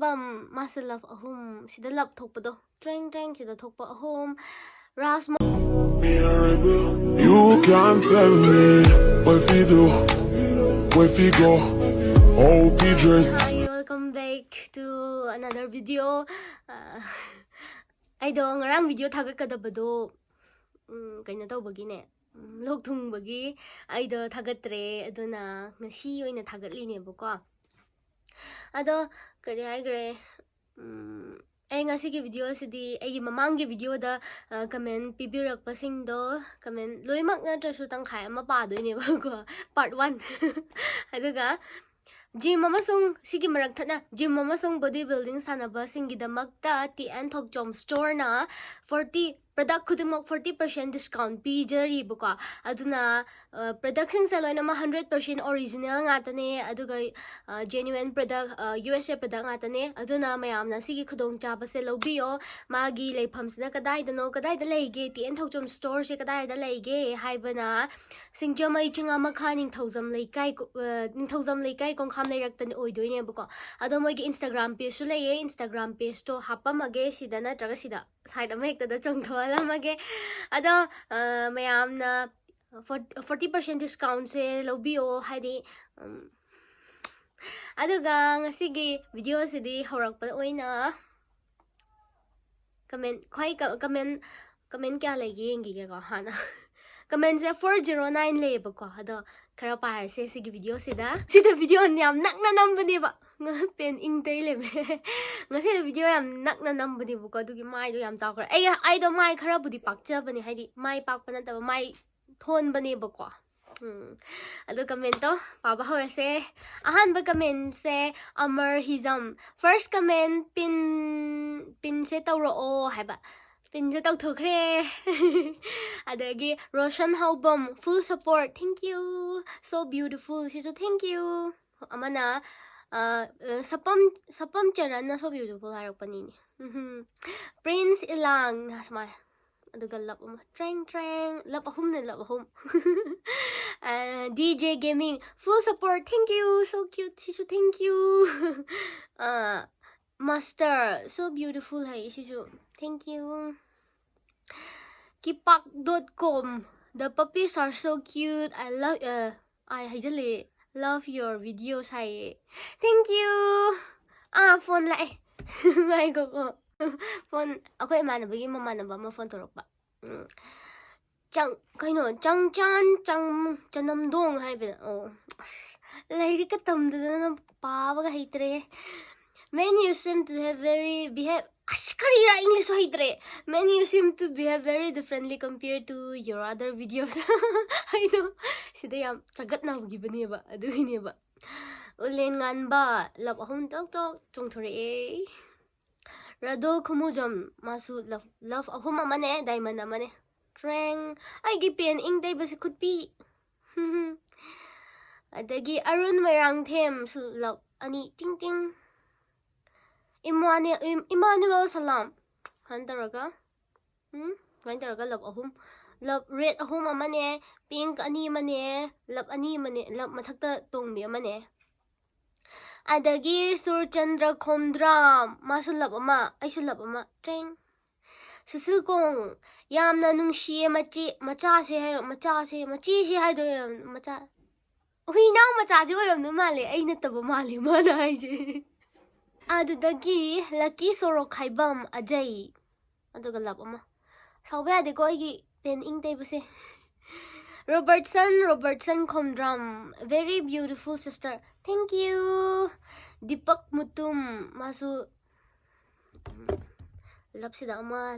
Master love ahum sida love thokpado treng treng sida thokpa ahum ras You can't tell me what we do, where we go, how we dress. Hi, welcome back to another video. I do ngarang video thagakadabado kaina tawbagine lok thungbagi I do thagatre aduna ngasi oina thagatline bako ado kari haigre ay ngasi ki video sidi ay mamang ki video da comment pibirak pasing do comment loimak nga trasu tang khai ama pa doine bako part 1 aduga gym amasung sigi marak thana gym amasung bodybuilding sanaba singidamakta TN Thokjom store na 40 product khudimok 40% discount pijari buka aduna product sing saloina ma 100% original ngatane aduga genuine product USA product ngatane aduna mayamna sigi khudong chaba se lobiyo magi leifam sida kadai dano kadai da leige TN Thokjom store se kadai da leige haibana singjamai chinga makhaning thozam leikai kong kham leiraktan oidoine buka ado moigi Instagram page su leye Instagram page to hapamage sida na traga sida side ama ekta da chongthola mage ado mayamna 40% discount se lobiyo haidi aduga ngasigi video sidi horakpa oina comment kya lege yengi ga hana comment se 409 leba ko ado khara par se sigi video sida video yam nakna nambani ba pen ing tay lebe ngasi video yam nakna nambani bu ko dugi mai do yam taw khara ai do mai khara budi pakcha bani haidi mai pakpa na ta mai thon bani ba ko ado comment to paba hora se ahan ba comment se amar hizam first comment pin se tawro o haiba pinja tau thoktre adagi Roshan Haubam full support, thank you, so beautiful, so thank you amana sapam charan na so beautiful harak panini Prince Ilang nasma aduga lap treng lap ahum DJ Gaming full support, thank you, so cute, so thank you Master so beautiful hai shisu, thank you Kipak.com the puppies are so cute, I love your videos hai, thank you phone lai ngai ko phone ako imanabagi mamanaba ma phone torokba chang kaino chang chanamdong hai be Lairik tamda na pabaga haitre many you seem to have English haitre many you seem to behave very differently compared to your other videos I know sida yam chagat na gibani ba aduini ba ulen ngan ba love ahum tok chongthore Rado kumujam masu love ahum amane diamond amane treng ay gipen ing day basi could be adagi Arun Merang them su love ani ting Emmanuel Salam Handaraga love ahum love red ahum amane pink ani mane love mathakta tongbi amane adagi Surchandra Khomdra masu love ama aisu love ama treng Susil kong yamna nungshi macha se haido macha hui na macha jo ram no male ai na taba male mana haije adagi Lucky Sorok Haibam Ajay aduga love ama sauba ade ko igi pen ing tay base Robertson Khomdram very beautiful sister, thank you Deepak Mutum masu love sida ama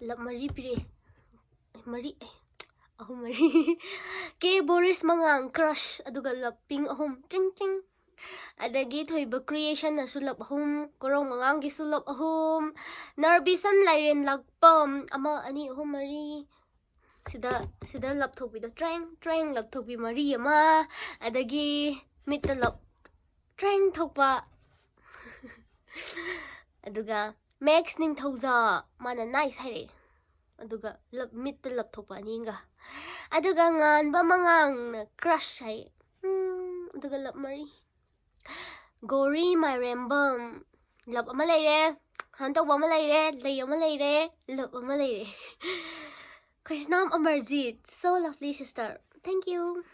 love mari pire mari ahum mari ke Boris Mangang crush aduga love ping ahum ting adagi thoiba creation na sulap ahum korong mangang gi sulap ahum narbisan lairen lagpam ama ani ahum mari sida lap thokbi do treng lap thokbi mari ama adagi mit lap treng thokpa aduga Max ning thoza mana nice haire aduga lap mit lap thokpa ninga aduga ngan ba mangang crush hai aduga lap mari Gory Mairembam love ama leire hantok ama leire lay ama leire love ama leire Krishnam Amarjit so lovely sister thank you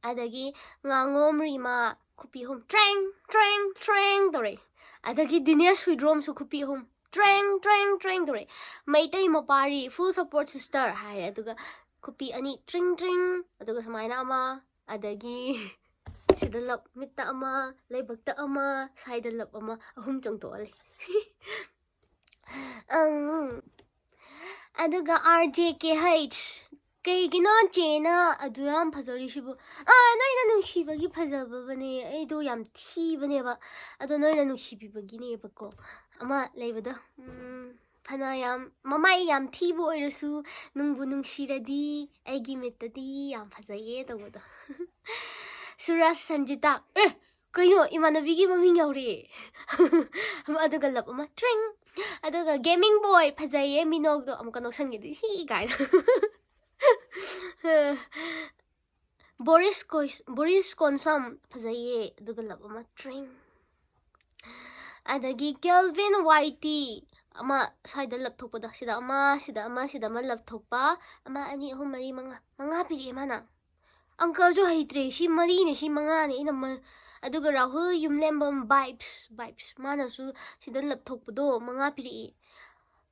adagi ngangom rima kupi home trang trang trang dore adagi Dinesh Huidrom su kupi home trang trang trang dore maitai mapari full support sister hai aduga kupi ani tring tring aduga samaina ama adagi sida lap mitta ama laibakta ama saida lap ama ahum changtole aduga RJKH Kaygino Jena aduyam phajari shibu noina nushibagi phajabane aido yam thibane ba ado noina nushibibagi ne bako ama leibada phana yam mamai yam thibu oirasu nungbu nungshiradi aigi mettadi yam phajaye tawada Suraj Sanjita kayo imanabigi maming yauri aduga lap ama tring aduga gaming boy phajaye minogdo amka noksangidi hi guys Boris Konsam phajaye aduga lap ama tring adagi Kelvin Whitey ama saida lap thokpada sida ama lap thokpa ama ani ahum mari manga piri mana Uncle jo haitre shi mari ne shi manga ne ina aduga Rahul Yumlembam vibes mana su sida lap thokpado manga piri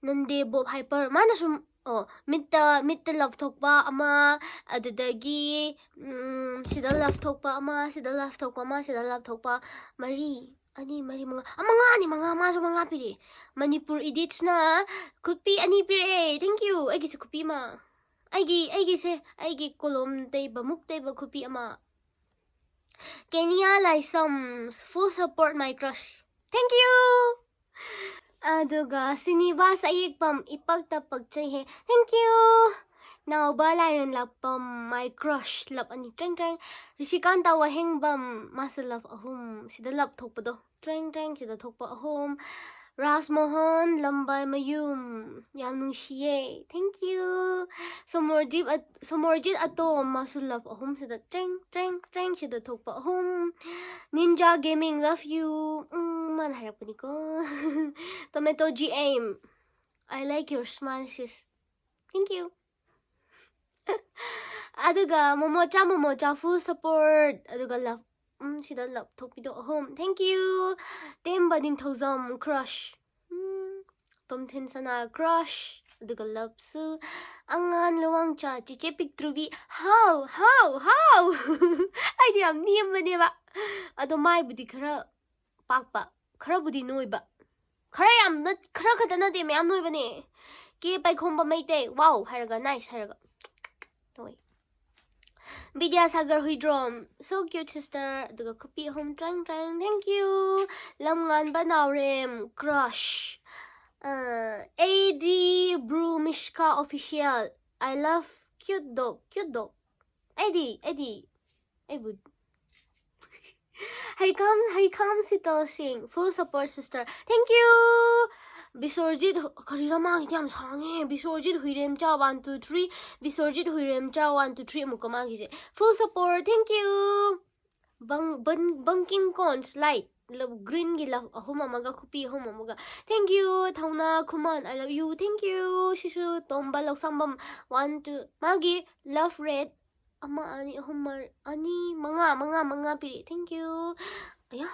Nande Bob Hyper mana su mitta love thokpa ama adudagi sida love thokpa ama sida love thokpa mari ani mari manga masu manga piri Manipur edits na kupi ani pire thank you agi su kupi ma aigi kolom teiba muk teiba kupi ama Kenya Lysams full support my crush thank you aduga Sinivas Ayikpam ipagta pagchay he thank you now balayan lapam my crush lap ani treng treng Rishikanta Wahengbam masa love ahum sida lap thokpado treng treng sida thokpa ahum Rasmohan Lambay Mayum yam nungsiye thank you Somorjit Atom masulap ahum sida treng treng treng sida thokpa ahum Ninja Gaming love you man harap ko niko Tomato GM I like your smile sis thank you aduga momocha full support aduga love sida love thokpido ahum thank you Temba Ding Thozam crush Tomthin Sana crush aduga love su angan luwang cha chiche pictrubi how I am niyam ba ado mai budi khara pakpa khara budi noiba khara yam na khara khata na de myam noiba ne ke pai khomba maite wow haraga nice haraga noi Vidyasagar Huidrom so cute sister aduga kupi home trang thank you Lamngan Banaurem crush AD Brew Mishka official I love cute dog AD I would Hi come Sito Singh full support sister thank you Bisorjit karira magi jam sange Bisorjit Huirem Cha 1 2 3 Bisorjit Huirem Cha 1 2 3 muka magi je full support thank you Bunking Cons light love green gi love ahum amaga kupi ahum amaga thank you Thauna Kuman I love you thank you Shishu Tomba Loksambam 1 2 magi love red ama ani ahum ani manga piri thank you aya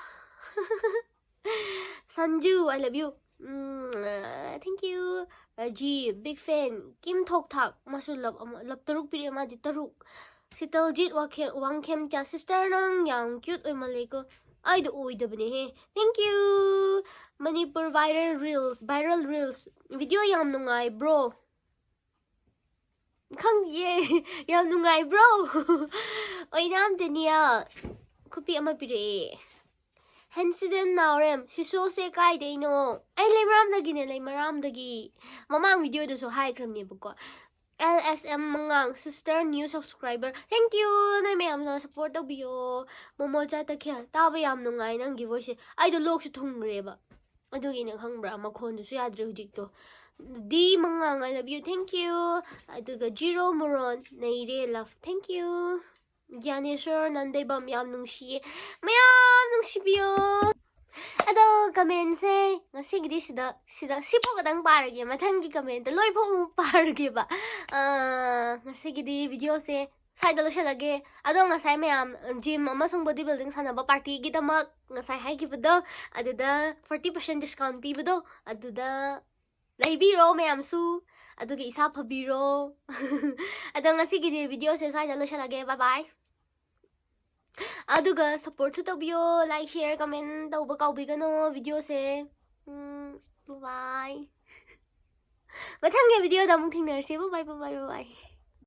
Sanju I love you thank you Rajiv big fan Kim Thok Thak masu love taruk piri ama di taruk Sitaljit Wangkem cha sister nang yang cute oy maleko ay do oy dabne he thank you Manipur viral reels video yam nungai bro khang ye yam nungai bro oy nam Daniel kupi ama pire Hensiden Naurem siso se kai de no ay lemaram dagi mamang video do so hi kram ni buko LSM Mangang sister new subscriber thank you na mayam na support toubiyo momocha ta khel taba yam nungai nang gi voice ai do lok su thungre ba adugi na khangbra makhon du su yadre hujik to di Mangang I love you thank you aduga Jiro Moron naire love thank you ꯒ꯭ꯌꯥꯅꯦꯁꯣꯔ ꯅꯟꯗꯩꯕꯝ ꯌꯥꯝ ꯅꯨꯡꯁꯤꯌꯦ ꯃꯌꯥꯝ ꯅꯨꯡꯁꯤꯕꯤꯌꯣ ꯑꯗꯣ ꯀꯃꯦꯟꯁꯦ ꯉꯁꯤꯒꯤꯗꯤ ꯁꯤꯐꯥꯎ ꯈꯛꯇꯪ ꯄꯥꯔꯒꯦ ꯃꯊꯪꯒꯤ comment ꯂꯣꯏꯐꯥꯎ ꯑꯃꯨꯛ ꯄꯥꯔꯒꯦꯕ ꯉꯁꯤꯒꯤꯗꯤ ꯚꯤꯗꯤꯑꯣꯁꯦ ꯁ꯭ꯋꯥꯏꯗ ꯂꯣꯏꯁꯤꯜꯂꯒꯦ ꯑꯗꯣ ꯉꯁꯥꯏ ꯃꯌꯥꯝ ꯖꯤꯝ ꯑꯃꯁꯨꯡ ꯕꯣꯗꯤ ꯕꯤꯜꯗꯤꯡ ꯁꯥꯟꯅꯕ ꯄꯥꯔꯇꯤꯒꯤꯗꯃꯛꯉꯁꯥꯏ ꯍꯥꯏꯈꯤꯕꯗꯣ ꯑꯗꯨꯗ 40% ꯗꯤꯁꯀꯥꯎꯟ ꯄꯤꯕꯗꯣ ꯑꯗꯨꯗ ꯂꯩꯕꯤꯔꯣ ꯃꯌꯥꯝꯁꯨ ꯑꯗꯨꯒ ꯏꯁꯥ ꯐꯕꯤꯔꯣ ꯑꯗꯣ ꯉꯁꯤꯒꯤꯗꯤ ꯚꯤꯗꯤꯑꯣꯁꯦ ꯁ꯭ꯋꯥꯏꯗ ꯂꯣꯏꯁꯤꯜꯂꯒꯦ ꯕꯥꯏ ꯕꯥꯏ ꯑꯗꯨꯒ ꯁꯞꯄꯣꯔꯠꯁꯨ ꯇꯧꯕꯤꯌꯣ ꯂꯥꯏꯛ ꯁꯤꯌꯔ ꯀꯃꯦꯟ ꯇꯧꯕ ꯀꯥꯎꯕꯤꯒꯅꯣ ꯚꯤꯗꯤꯑꯣꯁꯦ ꯕꯥꯏ ꯃꯊꯪꯒꯤ ꯚꯤꯗꯤꯑꯣꯗ ꯑꯃꯨꯛ ꯊꯦꯡꯅꯔꯁꯦ ꯕꯥꯏ ꯕꯥꯏ ꯕꯥꯏ ꯕꯥꯏ